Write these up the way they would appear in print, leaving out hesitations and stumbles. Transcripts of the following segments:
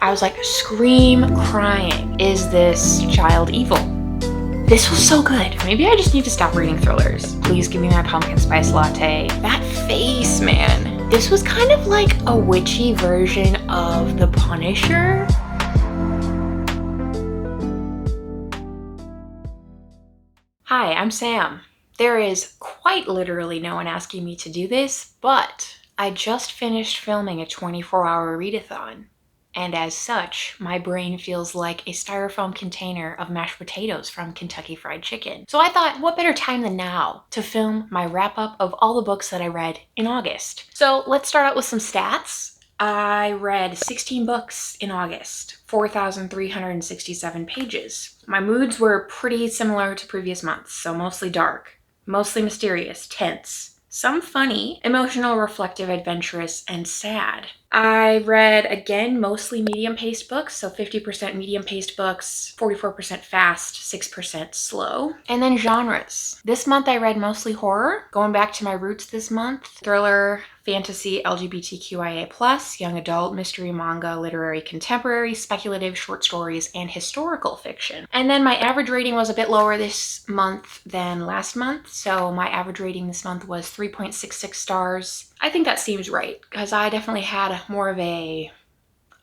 I was like, scream crying. Is this child evil? This was so good. Maybe I just need to stop reading thrillers. Please give me my pumpkin spice latte. That face, man. This was kind of like a witchy version of The Punisher. Hi, I'm Sam. There is quite literally no one asking me to do this, but I just finished filming a 24-hour readathon. And as such, my brain feels like a styrofoam container of mashed potatoes from Kentucky Fried Chicken. So I thought, what better time than now to film my wrap-up of all the books that I read in August. So let's start out with some stats. I read 16 books in August, 4,367 pages. My moods were pretty similar to previous months, so mostly dark, mostly mysterious, tense, some funny, emotional, reflective, adventurous, and sad. I read, again, mostly medium-paced books, so 50% medium-paced books, 44% fast, 6% slow. And then genres. This month I read mostly horror, going back to my roots this month. Thriller, fantasy, LGBTQIA+, young adult, mystery, manga, literary, contemporary, speculative, short stories, and historical fiction. And then my average rating was a bit lower this month than last month, so my average rating this month was 3.66 stars. I think that seems right, because I definitely had more of a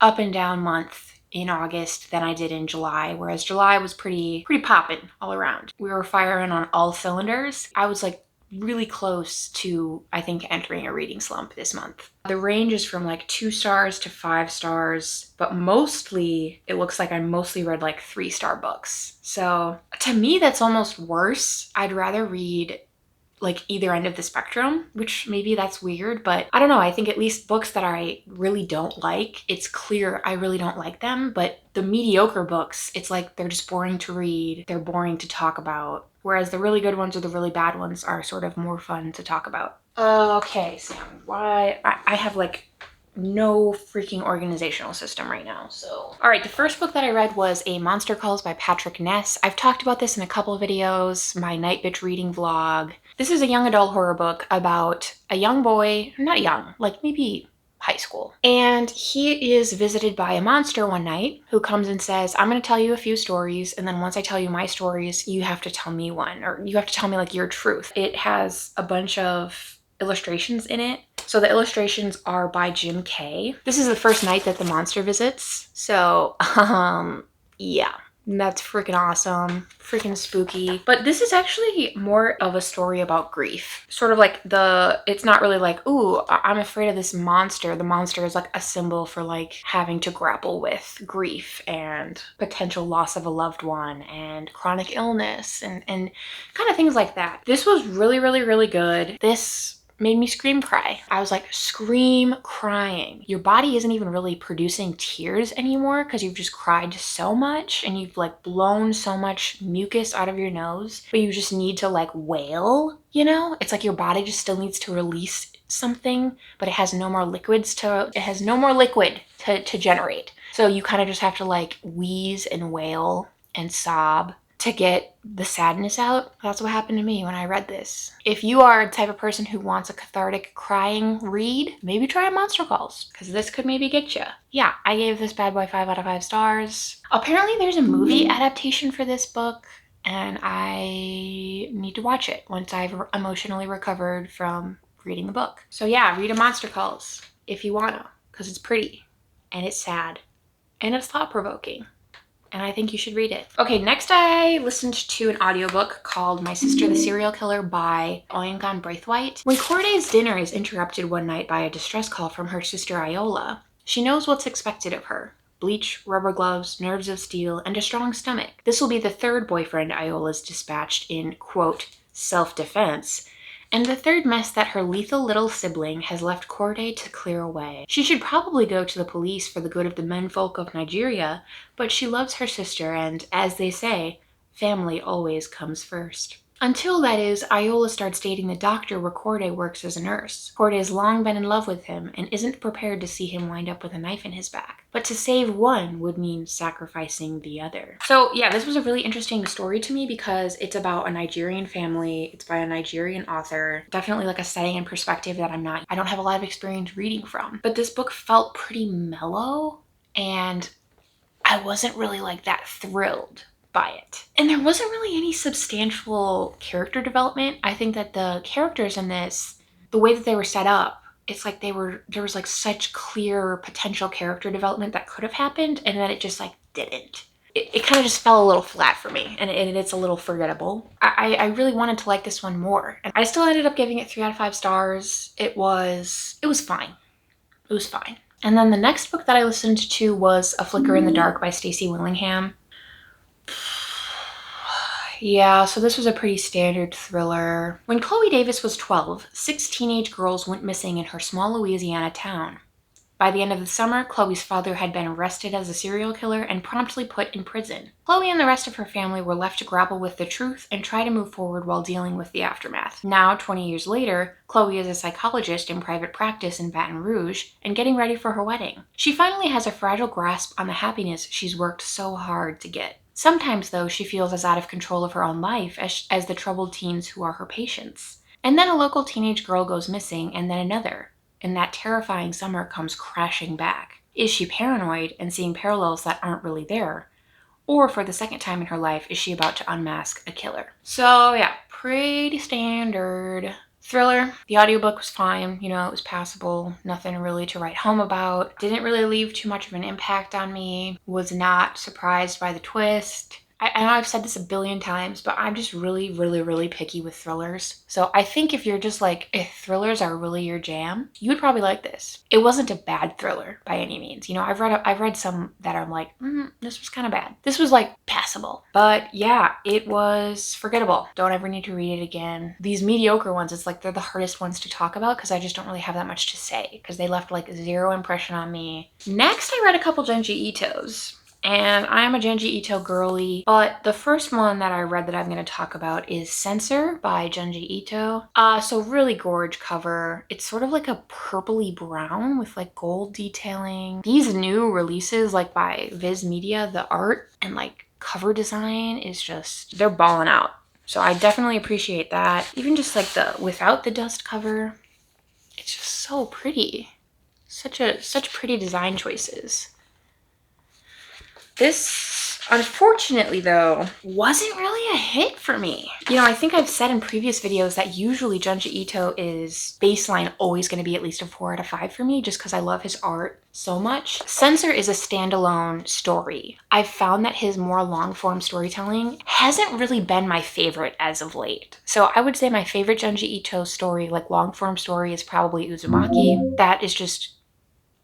up and down month in August than I did in July, whereas July was pretty poppin' all around. We were firing on all cylinders. I was like really close to, I think, entering a reading slump this month. The range is from like 2 stars to 5 stars, but mostly, it looks like I mostly read like 3-star books. So to me, that's almost worse. I'd rather read like either end of the spectrum, which maybe that's weird, but I don't know. I think at least books that I really don't like, it's clear I really don't like them, but the mediocre books, it's like they're just boring to read, they're boring to talk about, whereas the really good ones or the really bad ones are sort of more fun to talk about. Okay, Sam, why? I have like no freaking organizational system right now, so. All right, the first book that I read was A Monster Calls by Patrick Ness. I've talked about this in a couple of videos, my Night Bitch reading vlog. This is a young adult horror book about a young boy, not young, like maybe high school. And he is visited by a monster one night who comes and says, I'm gonna tell you a few stories, and then once I tell you my stories, you have to tell me one, or you have to tell me like your truth. It has a bunch of illustrations in it. So the illustrations are by Jim Kay. This is the first night that the monster visits. So, yeah, that's freaking awesome, freaking spooky. But this is actually more of a story about grief. Sort of like it's not really like, ooh, I'm afraid of this monster. The monster is like a symbol for like having to grapple with grief and potential loss of a loved one and chronic illness and kind of things like that. This was really, really, really good. This made me scream cry. I was like, scream crying. Your body isn't even really producing tears anymore because you've just cried so much and you've like blown so much mucus out of your nose, but you just need to like wail, you know? It's like your body just still needs to release something, but it has no more liquid to generate. So you kind of just have to like wheeze and wail and sob to get the sadness out. That's what happened to me when I read this. If you are the type of person who wants a cathartic crying read, maybe try Monster Calls, because this could maybe get you. Yeah, I gave this bad boy 5 out of 5 stars. Apparently there's a movie adaptation for this book, and I need to watch it once I've emotionally recovered from reading the book. So yeah, read A Monster Calls if you wanna, because it's pretty, and it's sad, and it's thought-provoking. And I think you should read it. Okay, next I listened to an audiobook called My Sister the Serial Killer by Oyinkan Braithwaite. When Corday's dinner is interrupted one night by a distress call from her sister Iola, she knows what's expected of her. Bleach, rubber gloves, nerves of steel, and a strong stomach. This will be the 3rd boyfriend Iola's dispatched in, quote, self-defense, and the 3rd mess that her lethal little sibling has left Corday to clear away. She should probably go to the police for the good of the menfolk of Nigeria, but she loves her sister and, as they say, family always comes first. Until, that is, Iola starts dating the doctor where Corday works as a nurse. Corday has long been in love with him and isn't prepared to see him wind up with a knife in his back. But to save one would mean sacrificing the other. So yeah, this was a really interesting story to me because it's about a Nigerian family. It's by a Nigerian author. Definitely like a setting and perspective that I don't have a lot of experience reading from. But this book felt pretty mellow and I wasn't really like that thrilled by it. And there wasn't really any substantial character development. I think that the characters in this, the way that they were set up, it's like there was like such clear potential character development that could have happened, and then it just like didn't. It kind of just fell a little flat for me, and it's a little forgettable. I really wanted to like this one more, and I still ended up giving it 3 out of 5 stars. It was fine. It was fine. And then the next book that I listened to was A Flicker in the Dark by Stacy Willingham. Yeah, so this was a pretty standard thriller. When Chloe Davis was 12, 6 teenage girls went missing in her small Louisiana town. By the end of the summer, Chloe's father had been arrested as a serial killer and promptly put in prison. Chloe and the rest of her family were left to grapple with the truth and try to move forward while dealing with the aftermath. Now, 20 years later, Chloe is a psychologist in private practice in Baton Rouge and getting ready for her wedding. She finally has a fragile grasp on the happiness she's worked so hard to get. Sometimes, though, she feels as out of control of her own life as the troubled teens who are her patients. And then a local teenage girl goes missing, and then another. And that terrifying summer comes crashing back. Is she paranoid and seeing parallels that aren't really there? Or for the second time in her life, is she about to unmask a killer? So yeah, pretty standard thriller. The audiobook was fine, you know, it was passable, nothing really to write home about. Didn't really leave too much of an impact on me. Was not surprised by the twist. I know I've said this a billion times, but I'm just really, really, really picky with thrillers. So I think if you're just like, if thrillers are really your jam, you would probably like this. It wasn't a bad thriller by any means. You know, I've read some that I'm like, this was kind of bad. This was like passable. But yeah, it was forgettable. Don't ever need to read it again. These mediocre ones, it's like they're the hardest ones to talk about because I just don't really have that much to say because they left like 0 impression on me. Next, I read a couple Junji Itos. And I'm a Junji Ito girly, but the first one that I read that I'm going to talk about is Censor by Junji Ito. So really gorge cover. It's sort of like a purpley brown with like gold detailing. These new releases like by Viz Media, the art and like cover design is just, they're balling out. So I definitely appreciate that. Even just like the without the dust cover, it's just so pretty. Such pretty design choices. This, unfortunately though, wasn't really a hit for me. You know, I think I've said in previous videos that usually Junji Ito is baseline always going to be at least a 4 out of 5 for me just because I love his art so much. Censor is a standalone story. I've found that his more long-form storytelling hasn't really been my favorite as of late. So I would say my favorite Junji Ito story, like long-form story, is probably Uzumaki. That is just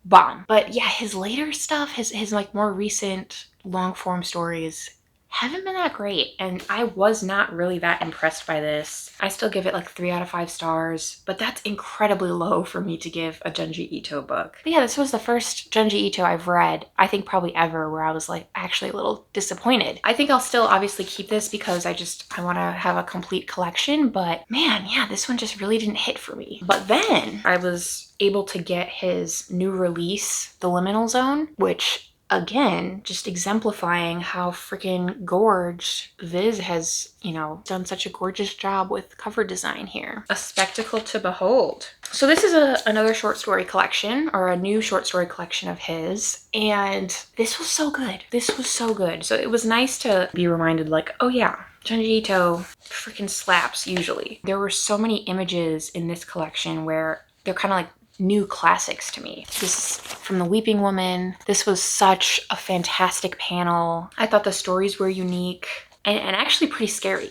bomb. But yeah, his later stuff, his like more recent long form stories haven't been that great, and I was not really that impressed by this. I still give it like 3 out of 5 stars, but that's incredibly low for me to give a Junji Ito book. But yeah, this was the first Junji Ito I've read, I think probably ever, where I was like actually a little disappointed. I think I'll still obviously keep this because I want to have a complete collection, but man, yeah, this one just really didn't hit for me. But then I was able to get his new release, The Liminal Zone, which again, just exemplifying how freaking gorge Viz has, you know, done such a gorgeous job with cover design here. A spectacle to behold. So this is another short story collection, or a new short story collection of his, and this was so good. This was so good. So it was nice to be reminded like, oh yeah, Junji Ito freaking slaps usually. There were so many images in this collection where they're kind of like new classics to me. This is from The Weeping Woman. This was such a fantastic panel. I thought the stories were unique and actually pretty scary.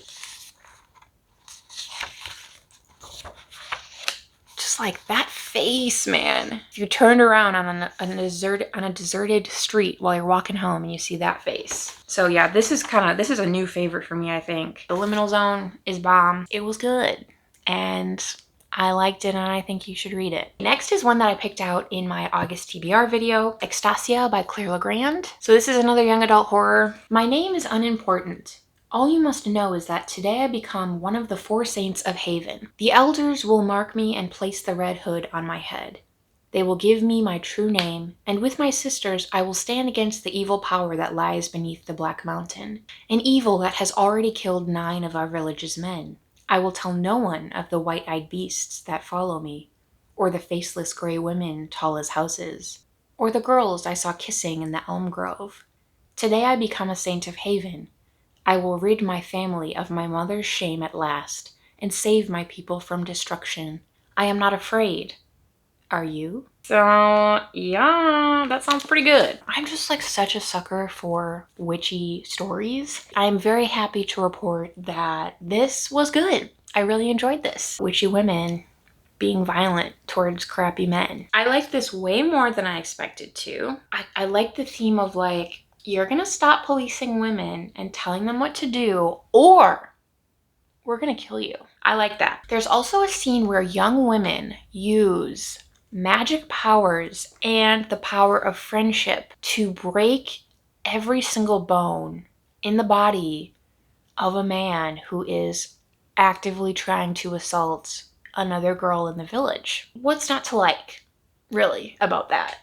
Just like that face, man. If you turned around on a deserted street while you're walking home and you see that face. So yeah, this is a new favorite for me, I think. The Liminal Zone is bomb. It was good. And I liked it, and I think you should read it. Next is one that I picked out in my August TBR video, Extasia by Claire LeGrand. So this is another young adult horror. My name is unimportant. All you must know is that today I become one of the 4 saints of Haven. The elders will mark me and place the red hood on my head. They will give me my true name, and with my sisters I will stand against the evil power that lies beneath the Black Mountain, an evil that has already killed 9 of our village's men. I will tell no one of the white-eyed beasts that follow me, or the faceless gray women tall as houses, or the girls I saw kissing in the elm grove. Today I become a saint of Haven. I will rid my family of my mother's shame at last, and save my people from destruction. I am not afraid. Are you? So, yeah, that sounds pretty good. I'm just like such a sucker for witchy stories. I am very happy to report that this was good. I really enjoyed this. Witchy women being violent towards crappy men. I like this way more than I expected to. I like the theme of like, you're gonna stop policing women and telling them what to do, or we're gonna kill you. I like that. There's also a scene where young women use magic powers and the power of friendship to break every single bone in the body of a man who is actively trying to assault another girl in the village. What's not to like, really, about that?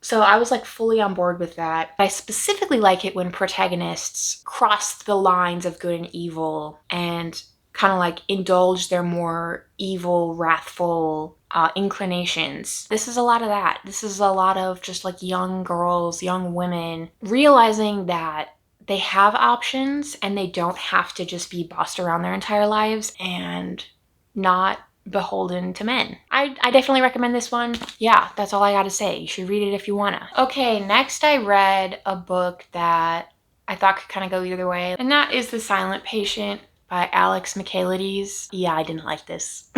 So I was like fully on board with that. I specifically like it when protagonists cross the lines of good and evil and kind of like indulge their more evil, wrathful inclinations. This is a lot of that. This is a lot of just like young girls, young women realizing that they have options and they don't have to just be bossed around their entire lives and not beholden to men. I definitely recommend this one. Yeah, that's all I gotta say. You should read it if you wanna. Okay, next I read a book that I thought could kind of go either way, and that is The Silent Patient by Alex McMahon. Yeah, I didn't like this.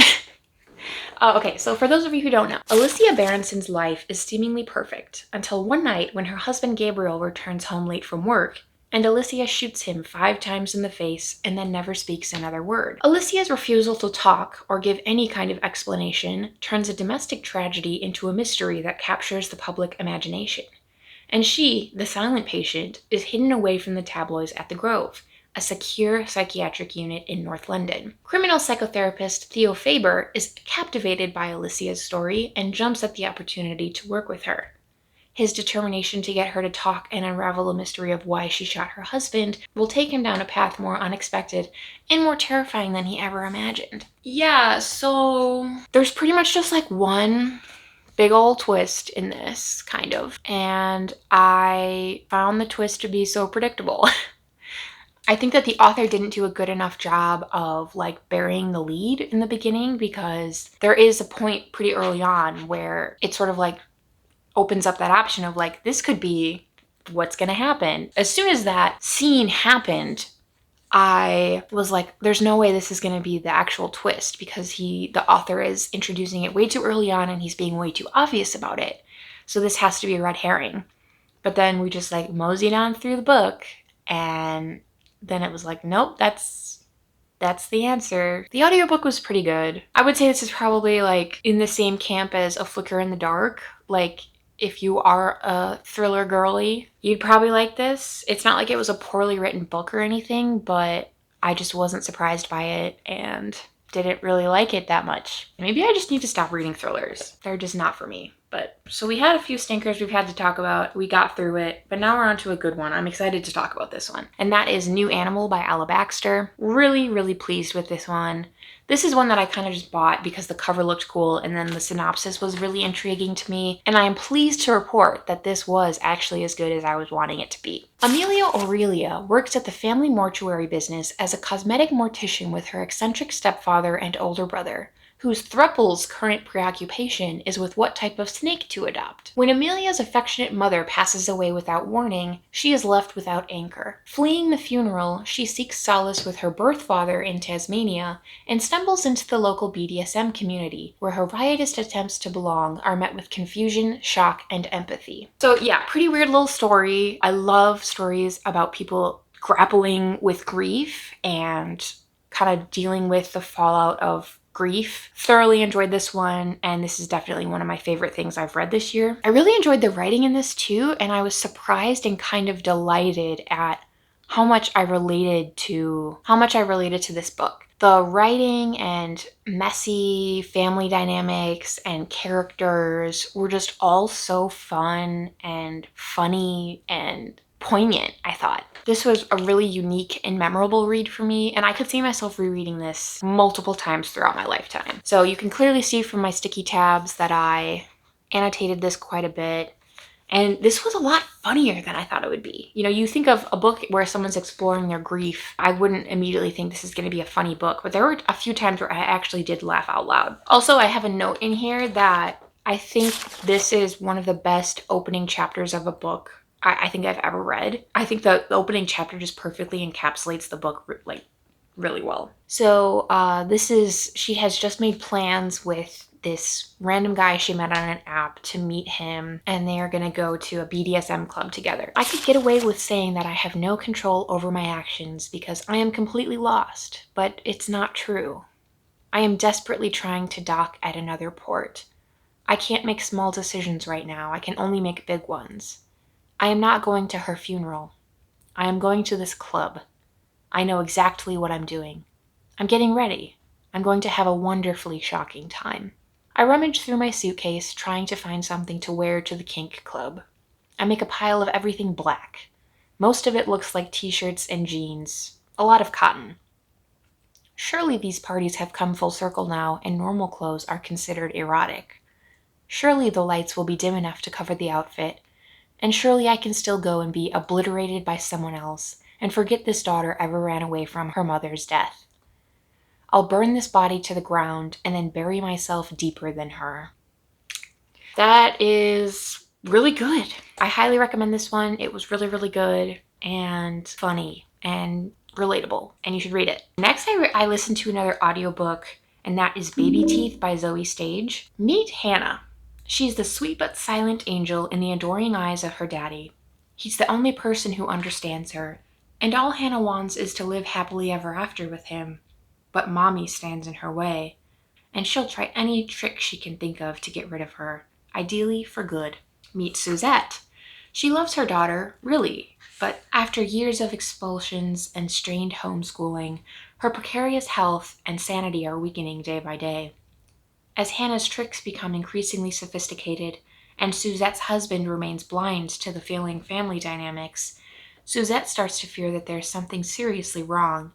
Okay, so for those of you who don't know, Alicia Berenson's life is seemingly perfect until one night when her husband Gabriel returns home late from work and Alicia shoots him 5 times in the face and then never speaks another word. Alicia's refusal to talk or give any kind of explanation turns a domestic tragedy into a mystery that captures the public imagination. And she, the silent patient, is hidden away from the tabloids at the Grove, a secure psychiatric unit in North London. Criminal psychotherapist Theo Faber is captivated by Alicia's story and jumps at the opportunity to work with her. His determination to get her to talk and unravel the mystery of why she shot her husband will take him down a path more unexpected and more terrifying than he ever imagined. Yeah, so there's pretty much just like one big old twist in this, kind of. And I found the twist to be so predictable. I think that the author didn't do a good enough job of like burying the lead in the beginning, because there is a point pretty early on where it sort of like opens up that option of like, this could be what's gonna happen. As soon as that scene happened, I was like, there's no way this is gonna be the actual twist, because the author is introducing it way too early on and he's being way too obvious about it. So this has to be a red herring. But then we just like moseyed on through the book, and then it was like, nope, that's the answer. The audiobook was pretty good. I would say this is probably like in the same camp as A Flicker in the Dark. Like, if you are a thriller girly, you'd probably like this. It's not like it was a poorly written book or anything, but I just wasn't surprised by it and didn't really like it that much. Maybe I just need to stop reading thrillers. They're just not for me. But so we had a few stinkers we've had to talk about. We got through it, but now we're on to a good one. I'm excited to talk about this one. And that is New Animal by Ella Baxter. Really, really pleased with this one. This is one that I kind of just bought because the cover looked cool and then the synopsis was really intriguing to me. And I am pleased to report that this was actually as good as I was wanting it to be. Amelia Aurelia works at the family mortuary business as a cosmetic mortician with her eccentric stepfather and older brother, whose thruple's current preoccupation is with what type of snake to adopt. When Amelia's affectionate mother passes away without warning, she is left without anchor. Fleeing the funeral, she seeks solace with her birth father in Tasmania and stumbles into the local BDSM community, where her riotous attempts to belong are met with confusion, shock, and empathy. So yeah, pretty weird little story. I love stories about people grappling with grief and kind of dealing with the fallout of grief. Thoroughly enjoyed this one, and this is definitely one of my favorite things I've read this year. I really enjoyed the writing in this too, and I was surprised and kind of delighted at how much I related to this book. The writing and messy family dynamics and characters were just all so fun and funny and poignant, I thought. This was a really unique and memorable read for me, and I could see myself rereading this multiple times throughout my lifetime. So you can clearly see from my sticky tabs that I annotated this quite a bit, And this was a lot funnier than I thought it would be. You know, you think of a book where someone's exploring their grief, I wouldn't immediately think this is going to be a funny book, but there were a few times where I actually did laugh out loud. Also, I have a note in here that I think this is one of the best opening chapters of a book I think I've ever read. I think the opening chapter just perfectly encapsulates the book like really well. So she has just made plans with this random guy she met on an app to meet him, and they are gonna go to a BDSM club together. I could get away with saying that I have no control over my actions because I am completely lost, but it's not true. I am desperately trying to dock at another port. I can't make small decisions right now. I can only make big ones. I am not going to her funeral. I am going to this club. I know exactly what I'm doing. I'm getting ready. I'm going to have a wonderfully shocking time. I rummage through my suitcase, trying to find something to wear to the kink club. I make a pile of everything black. Most of it looks like t-shirts and jeans. A lot of cotton. Surely these parties have come full circle now, and normal clothes are considered erotic. Surely the lights will be dim enough to cover the outfit, and surely I can still go and be obliterated by someone else and forget this daughter ever ran away from her mother's death. I'll burn this body to the ground and then bury myself deeper than her. That is really good. I highly recommend this one. It was really, really good and funny and relatable, and you should read it. Next, I listened to another audiobook, and that is Baby Teeth by Zoe Stage. Meet Hannah. She's the sweet but silent angel in the adoring eyes of her daddy. He's the only person who understands her, and all Hannah wants is to live happily ever after with him. But Mommy stands in her way, and she'll try any trick she can think of to get rid of her, ideally for good. Meet Suzette. She loves her daughter, really, but after years of expulsions and strained homeschooling, her precarious health and sanity are weakening day by day. As Hannah's tricks become increasingly sophisticated and Suzette's husband remains blind to the failing family dynamics, Suzette starts to fear that there's something seriously wrong,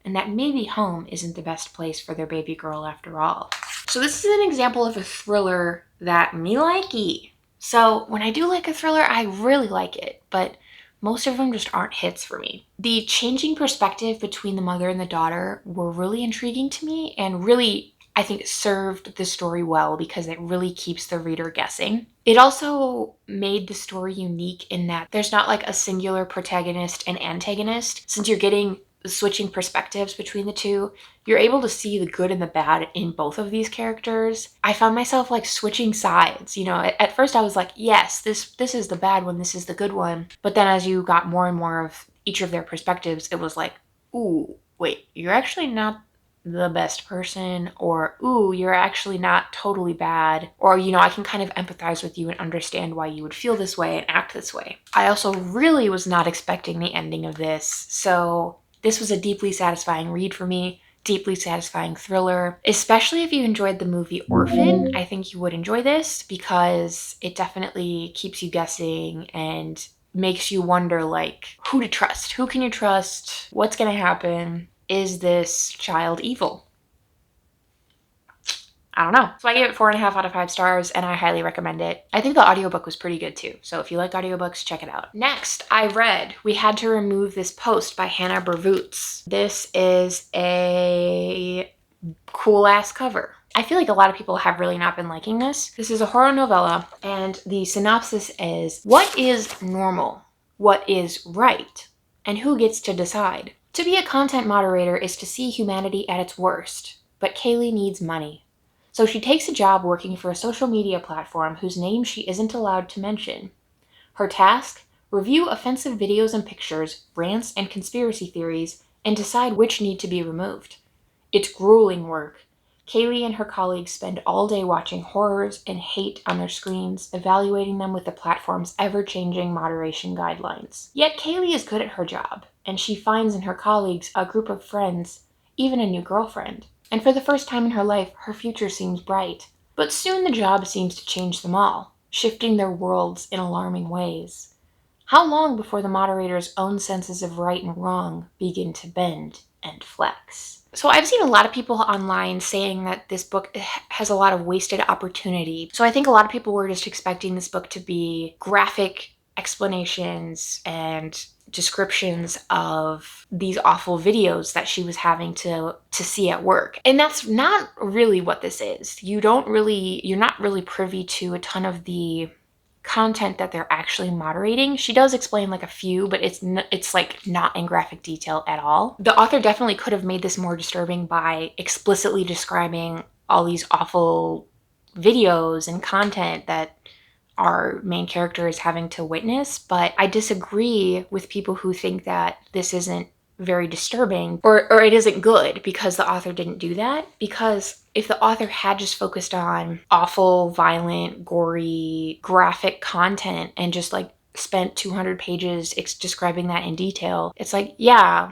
and that maybe home isn't the best place for their baby girl after all. So this is an example of a thriller that me likey. So when I do like a thriller, I really like it, but most of them just aren't hits for me. The changing perspective between the mother and the daughter were really intriguing to me, and really, I think, served the story well because it really keeps the reader guessing. It also made the story unique in that there's not like a singular protagonist and antagonist. Since you're getting switching perspectives between the two, you're able to see the good and the bad in both of these characters. I found myself like switching sides. You know, at first I was like, yes, this is the bad one, this is the good one. But then as you got more and more of each of their perspectives, it was like, ooh, wait, you're actually not the best person, or ooh, you're actually not totally bad, or, you know, I can kind of empathize with you and understand why you would feel this way and act this way. I also really was not expecting the ending of this, so this was a deeply satisfying read for me, deeply satisfying thriller. Especially if you enjoyed the movie Orphan, I think you would enjoy this because it definitely keeps you guessing and makes you wonder, like, who to trust. Who can you trust? What's gonna happen? Is this child evil? I don't know. So I gave it 4.5 out of 5 stars, and I highly recommend it. I think the audiobook was pretty good too, so if you like audiobooks, check it out. Next, I read We Had to Remove This Post by Hannah Barbootes. This is a cool-ass cover. I feel like a lot of people have really not been liking this. This is a horror novella, and the synopsis is, what is normal? What is right? And who gets to decide? To be a content moderator is to see humanity at its worst, but Kaylee needs money. So she takes a job working for a social media platform whose name she isn't allowed to mention. Her task? Review offensive videos and pictures, rants and conspiracy theories, and decide which need to be removed. It's grueling work. Kaylee and her colleagues spend all day watching horrors and hate on their screens, evaluating them with the platform's ever-changing moderation guidelines. Yet Kaylee is good at her job, and she finds in her colleagues a group of friends, even a new girlfriend. And for the first time in her life, her future seems bright. But soon the job seems to change them all, shifting their worlds in alarming ways. How long before the moderator's own senses of right and wrong begin to bend and flex. So I've seen a lot of people online saying that this book has a lot of wasted opportunity. So I think a lot of people were just expecting this book to be graphic explanations and descriptions of these awful videos that she was having to see at work. And that's not really what this is. You're not really privy to a ton of the content that they're actually moderating. She does explain like a few, but it's like not in graphic detail at all. The author definitely could have made this more disturbing by explicitly describing all these awful videos and content that our main character is having to witness, but I disagree with people who think that this isn't very disturbing or it isn't good because the author didn't do that. Because if the author had just focused on awful, violent, gory, graphic content and just like spent 200 pages describing that in detail, it's like, yeah,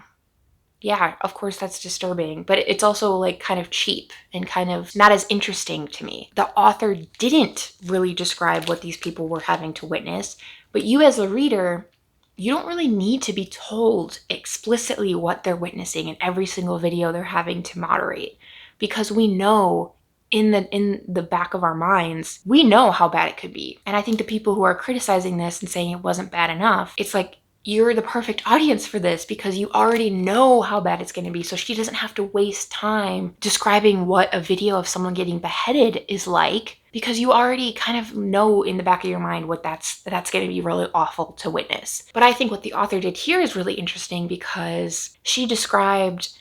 of course that's disturbing, but it's also like kind of cheap and kind of not as interesting to me. The author didn't really describe what these people were having to witness, but you as a reader, you don't really need to be told explicitly what they're witnessing in every single video they're having to moderate, because we know in the back of our minds, we know how bad it could be. And I think the people who are criticizing this and saying it wasn't bad enough, it's like, you're the perfect audience for this because you already know how bad it's going to be. So she doesn't have to waste time describing what a video of someone getting beheaded is like, because you already kind of know in the back of your mind what that's going to be really awful to witness. But I think what the author did here is really interesting because she described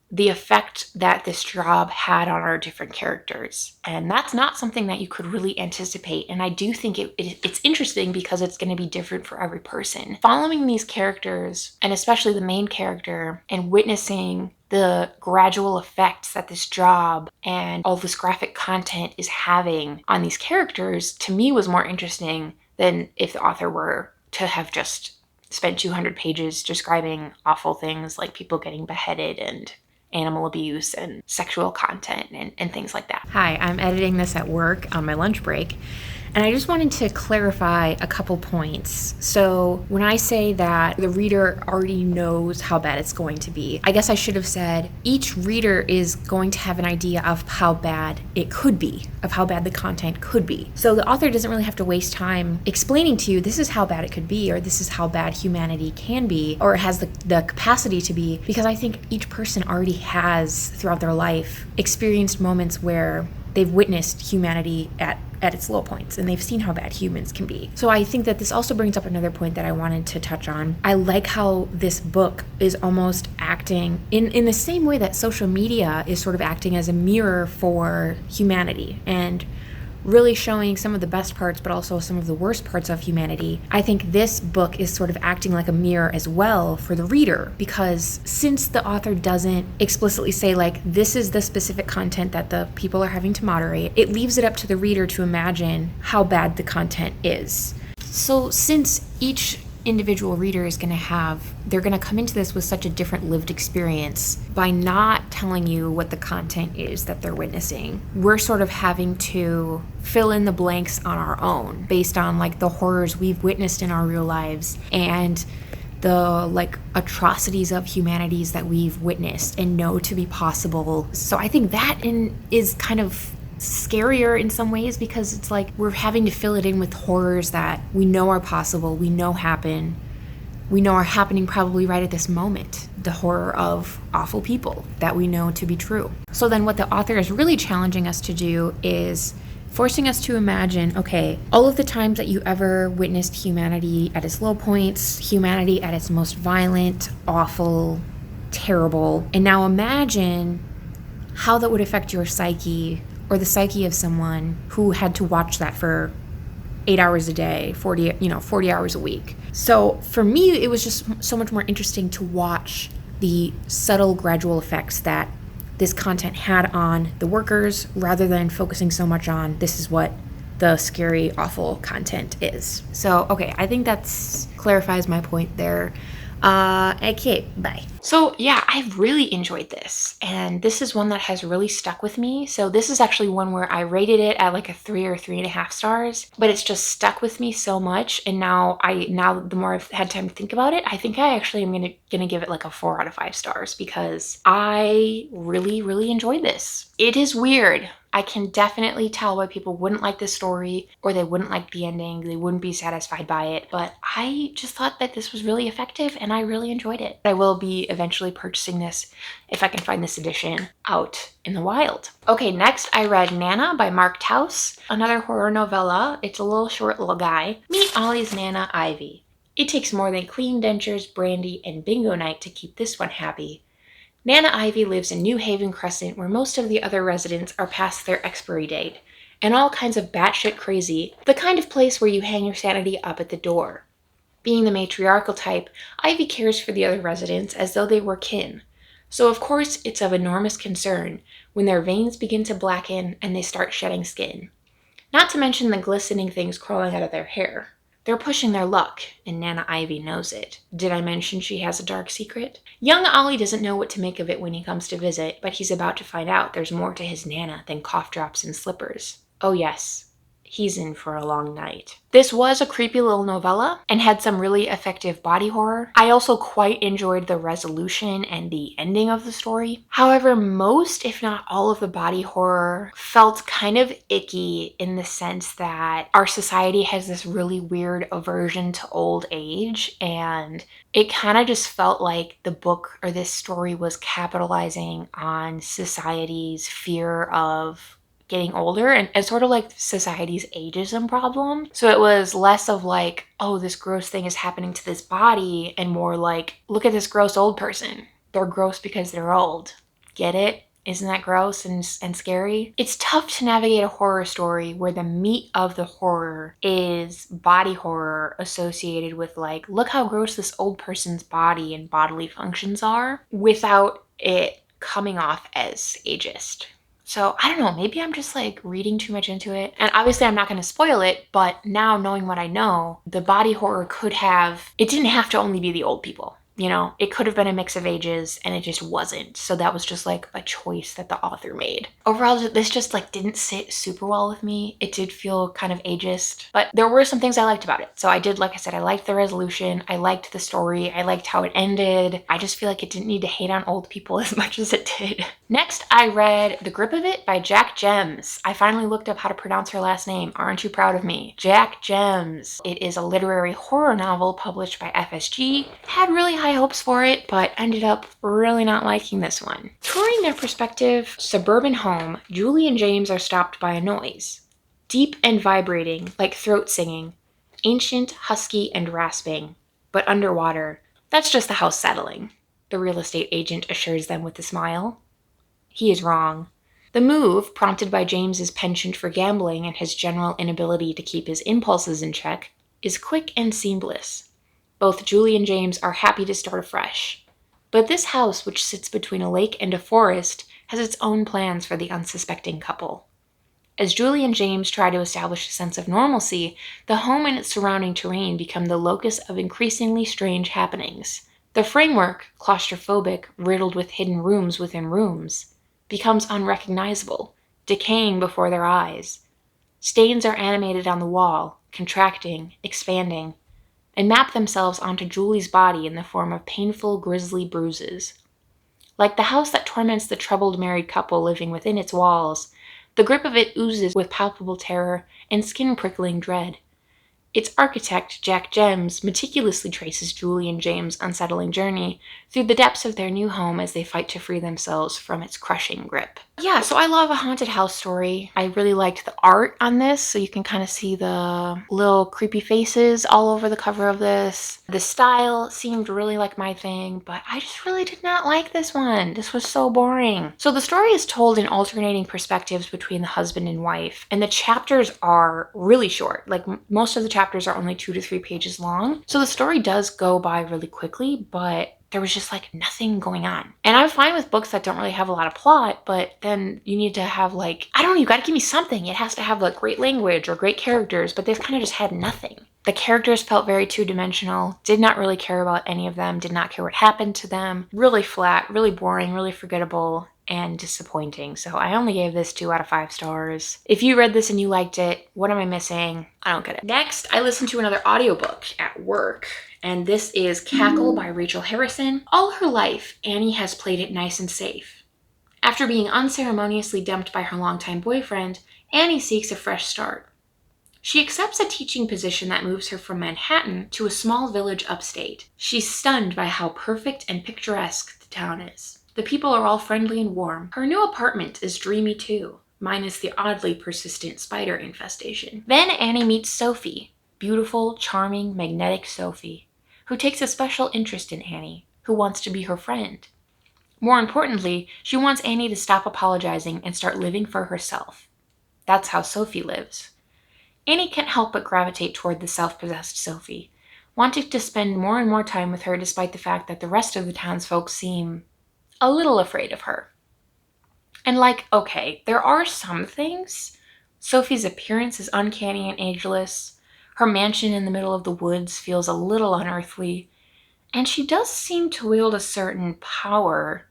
the effect that this job had on our different characters. And that's not something that you could really anticipate. And I do think it's interesting because it's going to be different for every person. Following these characters, and especially the main character, and witnessing the gradual effects that this job and all this graphic content is having on these characters, to me was more interesting than if the author were to have just spent 200 pages describing awful things like people getting beheaded and animal abuse and sexual content and things like that. Hi, I'm editing this at work on my lunch break, and I just wanted to clarify a couple points. So when I say that the reader already knows how bad it's going to be, I guess I should have said each reader is going to have an idea of how bad it could be, of how bad the content could be. So the author doesn't really have to waste time explaining to you this is how bad it could be, or this is how bad humanity can be, or it has the capacity to be, because I think each person already has throughout their life experienced moments where they've witnessed humanity at its low points, and they've seen how bad humans can be. So I think that this also brings up another point that I wanted to touch on. I like how this book is almost acting in the same way that social media is sort of acting as a mirror for humanity and really showing some of the best parts, but also some of the worst parts of humanity. I think this book is sort of acting like a mirror as well for the reader, because since the author doesn't explicitly say like, this is the specific content that the people are having to moderate, it leaves it up to the reader to imagine how bad the content is. So since each individual reader is they're going to come into this with such a different lived experience, by not telling you what the content is that they're witnessing, we're sort of having to fill in the blanks on our own based on like the horrors we've witnessed in our real lives and the like atrocities of humanities that we've witnessed and know to be possible. So I think that is kind of scarier in some ways, because it's like we're having to fill it in with horrors that we know are possible, we know are happening probably right at this moment. The horror of awful people that we know to be true. So then what the author is really challenging us to do is forcing us to imagine, okay, all of the times that you ever witnessed humanity at its low points, humanity at its most violent, awful, terrible, and now imagine how that would affect your psyche or the psyche of someone who had to watch that for 8 hours a day, 40 hours a week. So for me, it was just so much more interesting to watch the subtle gradual effects that this content had on the workers, rather than focusing so much on this is what the scary, awful content is. So, okay, I think that clarifies my point there. Okay, bye. So yeah, I've really enjoyed this, and this is one that has really stuck with me. So this is actually one where I rated it at like a 3 or 3.5 stars, but it's just stuck with me so much. And now the more I've had time to think about it, I think I actually am gonna give it like a 4 out of 5 stars because I really, really enjoyed this. It is weird. I can definitely tell why people wouldn't like this story or they wouldn't like the ending. They wouldn't be satisfied by it, but I just thought that this was really effective and I really enjoyed it. I will be eventually purchasing this if I can find this edition out in the wild. Okay, next I read Nana by Mark Taus, another horror novella. It's a little short little guy. Meet Ollie's Nana, Ivy. It takes more than clean dentures, brandy, and bingo night to keep this one happy. Nana Ivy lives in New Haven Crescent where most of the other residents are past their expiry date, and all kinds of batshit crazy, the kind of place where you hang your sanity up at the door. Being the matriarchal type, Ivy cares for the other residents as though they were kin. So of course it's of enormous concern when their veins begin to blacken and they start shedding skin. Not to mention the glistening things crawling out of their hair. They're pushing their luck, and Nana Ivy knows it. Did I mention she has a dark secret? Young Ollie doesn't know what to make of it when he comes to visit, but he's about to find out there's more to his Nana than cough drops and slippers. Oh yes, he's in for a long night. This was a creepy little novella and had some really effective body horror. I also quite enjoyed the resolution and the ending of the story. However, most, if not all of the body horror felt kind of icky in the sense that our society has this really weird aversion to old age, and it kind of just felt like the book or this story was capitalizing on society's fear of getting older and sort of like society's ageism problem. So it was less of like, oh, this gross thing is happening to this body, and more like, look at this gross old person. They're gross because they're old. Get it? Isn't that gross and scary? It's tough to navigate a horror story where the meat of the horror is body horror associated with like, look how gross this old person's body and bodily functions are, without it coming off as ageist. So I don't know, maybe I'm just like reading too much into it. And obviously I'm not going to spoil it, but now knowing what I know, the body horror it didn't have to only be the old people. You know, it could have been a mix of ages and it just wasn't. So that was just like a choice that the author made. Overall, this just like didn't sit super well with me. It did feel kind of ageist, but there were some things I liked about it. So I did, like I said, I liked the resolution. I liked the story. I liked how it ended. I just feel like it didn't need to hate on old people as much as it did. Next, I read The Grip of It by Jac Jemc. I finally looked up how to pronounce her last name. Aren't you proud of me? Jac Jemc. It is a literary horror novel published by FSG. Had really high hopes for it, but ended up really not liking this one. Touring their prospective suburban home, Julie and James are stopped by a noise. Deep and vibrating, like throat singing. Ancient, husky, and rasping. But underwater. That's just the house settling, the real estate agent assures them with a smile. He is wrong. The move, prompted by James's penchant for gambling and his general inability to keep his impulses in check, is quick and seamless. Both Julie and James are happy to start afresh. But this house, which sits between a lake and a forest, has its own plans for the unsuspecting couple. As Julie and James try to establish a sense of normalcy, the home and its surrounding terrain become the locus of increasingly strange happenings. The framework, claustrophobic, riddled with hidden rooms within rooms, becomes unrecognizable, decaying before their eyes. Stains are animated on the wall, contracting, expanding, and map themselves onto Julie's body in the form of painful, grisly bruises. Like the house that torments the troubled married couple living within its walls, The Grip of It oozes with palpable terror and skin-prickling dread. Its architect, Jac Jemc, meticulously traces Julie and James' unsettling journey through the depths of their new home as they fight to free themselves from its crushing grip. Yeah, so I love a haunted house story. I really liked the art on this, so you can kind of see the little creepy faces all over the cover of this. The style seemed really like my thing, but I just really did not like this one. This was so boring. So the story is told in alternating perspectives between the husband and wife, and the chapters are really short. Like most of the chapters are only 2 to 3 pages long. So the story does go by really quickly, but There was just like nothing going on. And I'm fine with books that don't really have a lot of plot, but then you need to have like, I don't know, you gotta give me something. It has to have like great language or great characters, but this kind of just had nothing. The characters felt very two-dimensional, did not really care about any of them, did not care what happened to them. Really flat, really boring, really forgettable, and disappointing. So I only gave this 2 out of 5 stars. If you read this and you liked it, what am I missing? I don't get it. Next, I listened to another audiobook at work, and this is Cackle by Rachel Harrison. All her life, Annie has played it nice and safe. After being unceremoniously dumped by her longtime boyfriend, Annie seeks a fresh start. She accepts a teaching position that moves her from Manhattan to a small village upstate. She's stunned by how perfect and picturesque the town is. The people are all friendly and warm. Her new apartment is dreamy too, minus the oddly persistent spider infestation. Then Annie meets Sophie, beautiful, charming, magnetic Sophie, who takes a special interest in Annie, who wants to be her friend. More importantly, she wants Annie to stop apologizing and start living for herself. That's how Sophie lives. Annie can't help but gravitate toward the self-possessed Sophie, wanting to spend more and more time with her despite the fact that the rest of the townsfolk seem a little afraid of her. And like, okay, there are some things. Sophie's appearance is uncanny and ageless. Her mansion in the middle of the woods feels a little unearthly. And she does seem to wield a certain power,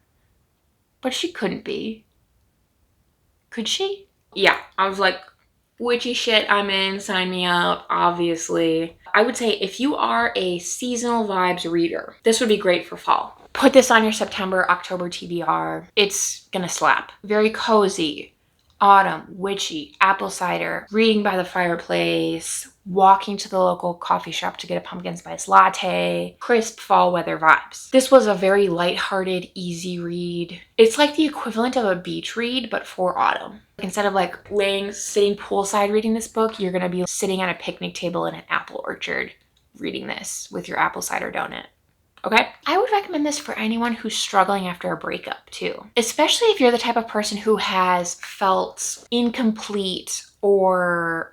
but she couldn't be. Could she? Yeah, I was like, witchy shit, I'm in, sign me up, obviously. I would say if you are a seasonal vibes reader, this would be great for fall. Put this on your September, October TBR. It's gonna slap. Very cozy, autumn, witchy, apple cider, reading by the fireplace, walking to the local coffee shop to get a pumpkin spice latte, crisp fall weather vibes. This was a very lighthearted, easy read. It's like the equivalent of a beach read, but for autumn. Instead of like sitting poolside reading this book, you're gonna be sitting at a picnic table in an apple orchard reading this with your apple cider donut. Okay? I would recommend this for anyone who's struggling after a breakup too. Especially if you're the type of person who has felt incomplete or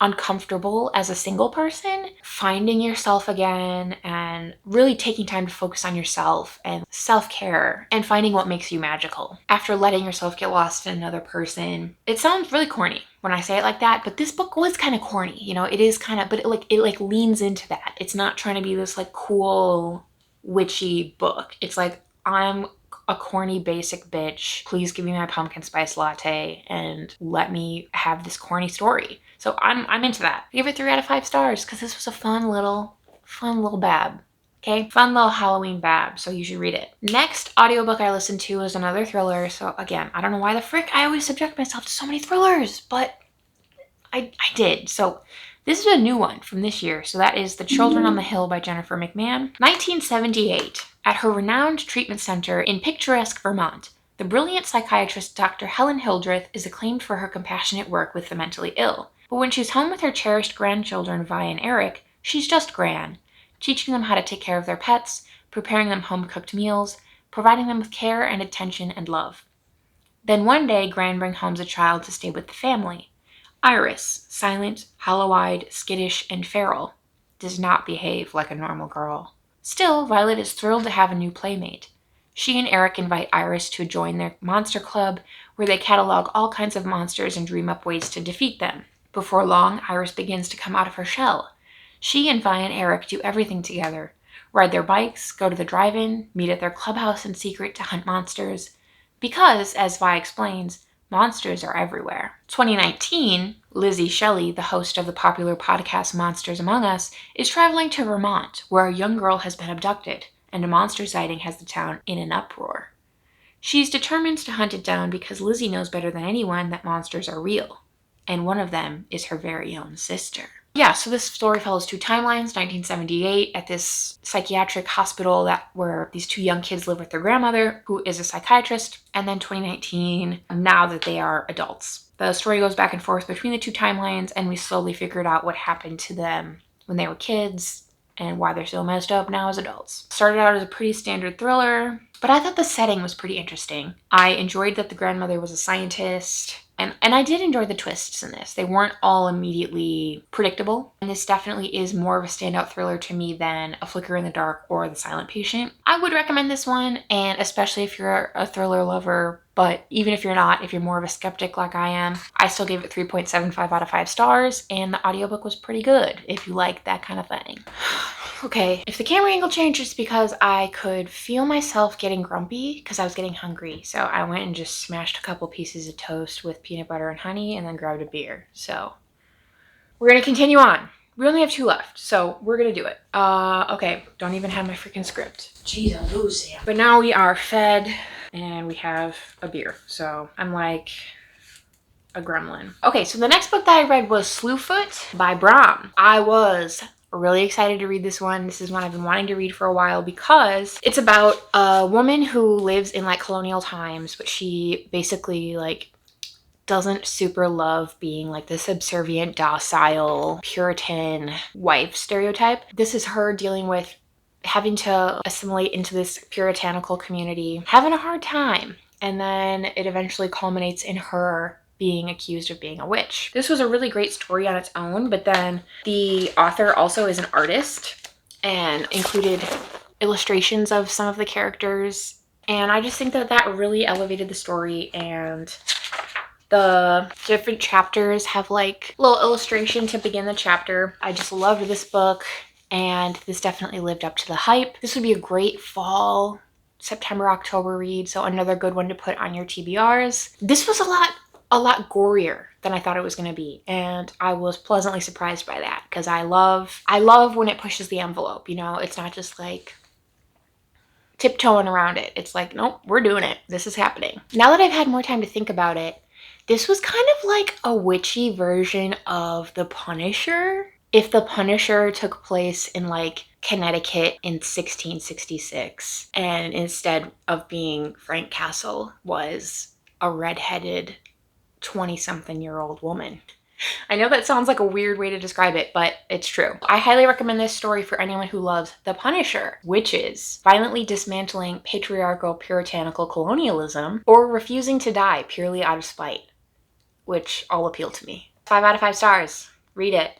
uncomfortable as a single person, finding yourself again and really taking time to focus on yourself and self-care and finding what makes you magical after letting yourself get lost in another person. It sounds really corny when I say it like that, but this book was kind of corny, you know, it is kind of, but it leans into that. It's not trying to be this like cool, witchy book. It's like, I'm a corny basic bitch. Please give me my pumpkin spice latte and let me have this corny story. So I'm into that. I give it 3 out of 5 stars because this was a fun little bab. Okay, fun little Halloween bab, so you should read it. Next audiobook I listened to is another thriller. So again, I don't know why the frick I always subject myself to so many thrillers, but I did. So this is a new one from this year. So that is The Children on the Hill by Jennifer McMahon. 1978. At her renowned treatment center in picturesque Vermont, the brilliant psychiatrist Dr. Helen Hildreth is acclaimed for her compassionate work with the mentally ill. But when she's home with her cherished grandchildren Vi and Eric, she's just Gran, teaching them how to take care of their pets, preparing them home-cooked meals, providing them with care and attention and love. Then one day, Gran brings home a child to stay with the family. Iris, silent, hollow-eyed, skittish, and feral, does not behave like a normal girl. Still, Violet is thrilled to have a new playmate. She and Eric invite Iris to join their monster club, where they catalog all kinds of monsters and dream up ways to defeat them. Before long, Iris begins to come out of her shell. She and Vi and Eric do everything together. Ride their bikes, go to the drive-in, meet at their clubhouse in secret to hunt monsters. Because, as Vi explains, monsters are everywhere. 2019, Lizzie Shelley, the host of the popular podcast Monsters Among Us, is traveling to Vermont, where a young girl has been abducted, and a monster sighting has the town in an uproar. She's determined to hunt it down because Lizzie knows better than anyone that monsters are real, and one of them is her very own sister. Yeah, so this story follows 2 timelines, 1978 at this psychiatric hospital where these 2 young kids live with their grandmother, who is a psychiatrist, and then 2019, now that they are adults. The story goes back and forth between the 2 timelines, and we slowly figured out what happened to them when they were kids and why they're so messed up now as adults. Started out as a pretty standard thriller, but I thought the setting was pretty interesting. I enjoyed that the grandmother was a scientist. And I did enjoy the twists in this. They weren't all immediately predictable. And this definitely is more of a standout thriller to me than A Flicker in the Dark or The Silent Patient. I would recommend this one, and especially if you're a thriller lover, but even if you're not, if you're more of a skeptic like I am, I still gave it 3.75 out of 5 stars, and the audiobook was pretty good if you like that kind of thing. Okay, if the camera angle changed, it's because I could feel myself getting grumpy because I was getting hungry. So I went and just smashed a couple pieces of toast with peanut butter and honey and then grabbed a beer. So we're gonna continue on. We only have 2 left, so we're gonna do it. Okay, don't even have my freaking script. Jeez, I lose it. But now we are fed and we have a beer. So I'm like a gremlin. Okay, so the next book that I read was Slewfoot by Brom. I was really excited to read this one. This is one I've been wanting to read for a while because it's about a woman who lives in like colonial times, but she basically like doesn't super love being like the subservient, docile, Puritan wife stereotype. This is her dealing with having to assimilate into this puritanical community, having a hard time, and then it eventually culminates in her being accused of being a witch. This was a really great story on its own, but then the author also is an artist and included illustrations of some of the characters, and I just think that that really elevated the story, and the different chapters have like a little illustration to begin the chapter. I just loved this book, and this definitely lived up to the hype. This would be a great fall, September, October read, so another good one to put on your TBRs. This was a lot gorier than I thought it was going to be, and I was pleasantly surprised by that because I love when it pushes the envelope, you know. It's not just like tiptoeing around it. It's like, nope, we're doing it. This is happening. Now that I've had more time to think about it, this was kind of like a witchy version of The Punisher. If The Punisher took place in like Connecticut in 1666, and instead of being Frank Castle was a redheaded 20-something-year-old woman. I know that sounds like a weird way to describe it, but it's true. I highly recommend this story for anyone who loves The Punisher, witches, violently dismantling patriarchal puritanical colonialism, or refusing to die purely out of spite, which all appeal to me. 5 out of 5 stars. Read it.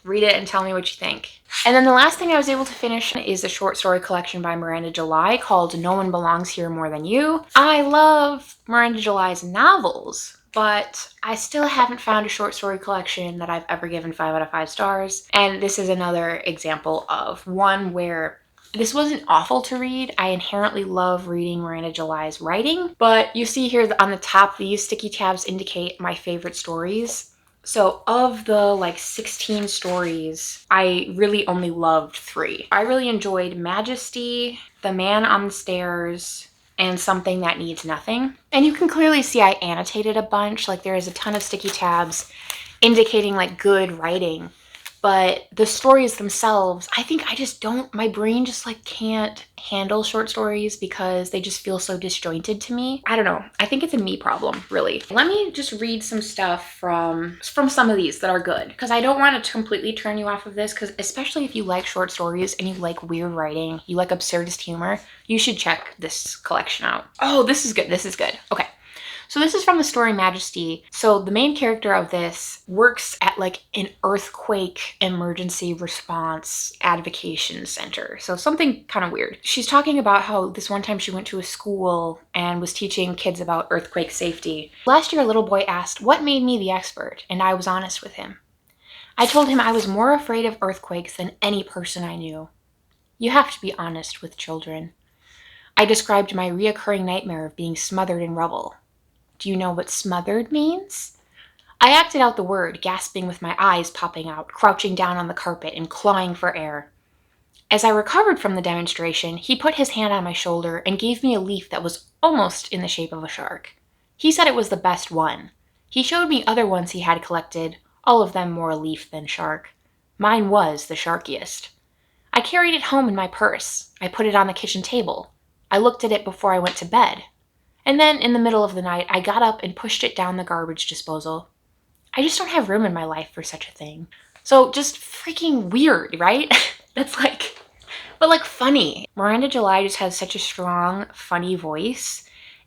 Read it and tell me what you think. And then the last thing I was able to finish is a short story collection by Miranda July called No One Belongs Here More Than You. I love Miranda July's novels, but I still haven't found a short story collection that I've ever given 5 out of 5 stars. And this is another example of one where this wasn't awful to read. I inherently love reading Miranda July's writing, but you see here on the top, these sticky tabs indicate my favorite stories. So of the like 16 stories, I really only loved 3. I really enjoyed Majesty, The Man on the Stairs, and Something That Needs Nothing. And you can clearly see I annotated a bunch. Like there is a ton of sticky tabs indicating like good writing. But the stories themselves, I think I just don't, my brain just like can't handle short stories because they just feel so disjointed to me. I don't know. I think it's a me problem, really. Let me just read some stuff from some of these that are good, because I don't want to completely turn you off of this, because especially if you like short stories and you like weird writing, you like absurdist humor, you should check this collection out. Oh, this is good. This is good. Okay. So this is from the story Majesty. So the main character of this works at like an earthquake emergency response advocation center. So something kind of weird. She's talking about how this one time she went to a school and was teaching kids about earthquake safety. Last year, a little boy asked, "What made me the expert?" And I was honest with him. I told him I was more afraid of earthquakes than any person I knew. You have to be honest with children. I described my reoccurring nightmare of being smothered in rubble. Do you know what smothered means? I acted out the word, gasping with my eyes popping out, crouching down on the carpet and clawing for air. As I recovered from the demonstration, he put his hand on my shoulder and gave me a leaf that was almost in the shape of a shark. He said it was the best one. He showed me other ones he had collected, all of them more leaf than shark. Mine was the sharkiest. I carried it home in my purse. I put it on the kitchen table. I looked at it before I went to bed. And then, in the middle of the night, I got up and pushed it down the garbage disposal. I just don't have room in my life for such a thing. So, just freaking weird, right? That's like, but like funny. Miranda July just has such a strong, funny voice.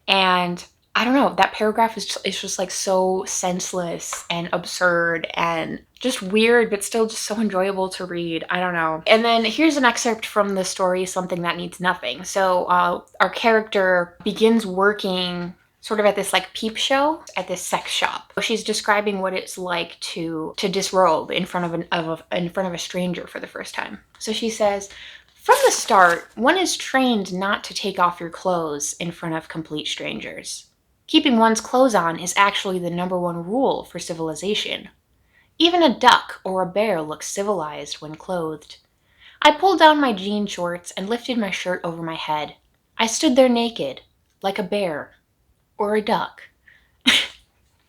And I don't know, that paragraph is just like so senseless and absurd and just weird, but still just so enjoyable to read. I don't know. And then here's an excerpt from the story, Something That Needs Nothing. So our character begins working sort of at this like peep show at this sex shop. She's describing what it's like to disrobe in front of a stranger for the first time. So she says, "From the start, one is trained not to take off your clothes in front of complete strangers. Keeping one's clothes on is actually the #1 rule for civilization. Even a duck or a bear looks civilized when clothed. I pulled down my jean shorts and lifted my shirt over my head. I stood there naked, like a bear or a duck."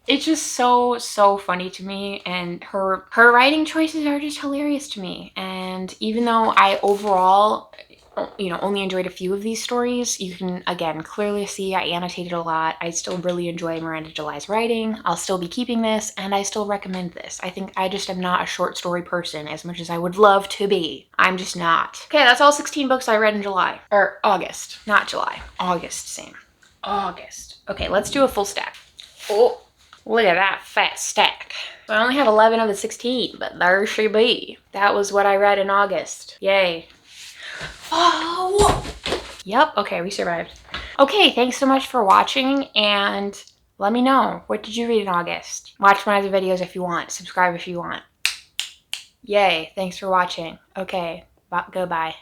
It's just so funny to me, and her writing choices are just hilarious to me. And even though I overall, only enjoyed a few of these stories, you can, again, clearly see I annotated a lot. I still really enjoy Miranda July's writing. I'll still be keeping this, and I still recommend this. I think I just am not a short story person as much as I would love to be. I'm just not. Okay, that's all 16 books I read in July. Or August. Not July. August, same. August. Okay, let's do a full stack. Oh, look at that fat stack. So I only have 11 of the 16, but there she be. That was what I read in August. Yay. Oh! Yep, okay, we survived. Okay, thanks so much for watching, and let me know. What did you read in August? Watch my other videos if you want. Subscribe if you want. Yay, thanks for watching. Okay, goodbye.